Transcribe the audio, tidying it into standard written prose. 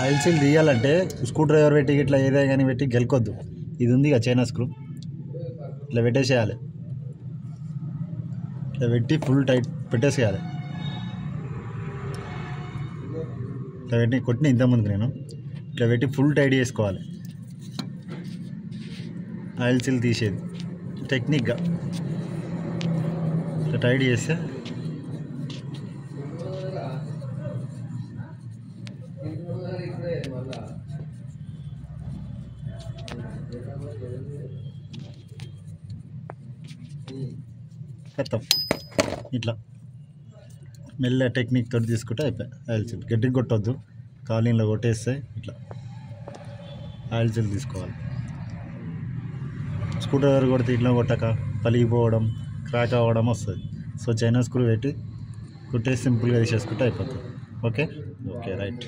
Oil seal తీయాలంటే screw driver పెట్టి ఇట్లా ఏదైనా కానీ పెట్టి గెలుకొద్దు. ఇది ఉంది ఇక చైనా స్క్రూ ఇట్లా పెట్టేసేయాలి. ఇట్లా పెట్టి ఫుల్ టైట్ పెట్టేసేయాలి. ఇట్లా పెట్టి కొట్టిన ఇంతకుముందుకు నేను ఇట్లా పెట్టి ఫుల్ టైట్ చేసుకోవాలి. ఆయిల్ సీల్ తీసేది టెక్నిక్గా ఇట్లా టైట్ చేస్తే ఖతం. ఇట్లా మెల్ల టెక్నిక్ తోటి తీసుకుంటే అయిపోయి. ఆయిల్ సీల్ గట్టిగా కొట్టొద్దు, కాలిన్లో కొట్టేస్తే ఇట్లా ఆయిల్ సీల్ తీసుకోవాలి. స్క్రూ డ్రైవర్ కొడితే ఇట్లా కొట్టక పలిగిపోవడం, క్రాక్ అవ్వడం వస్తుంది. సో చైనా స్క్రూ పెట్టి కుట్టేసి సింపుల్గా తీసేసుకుంటే అయిపోతుంది. Okay right.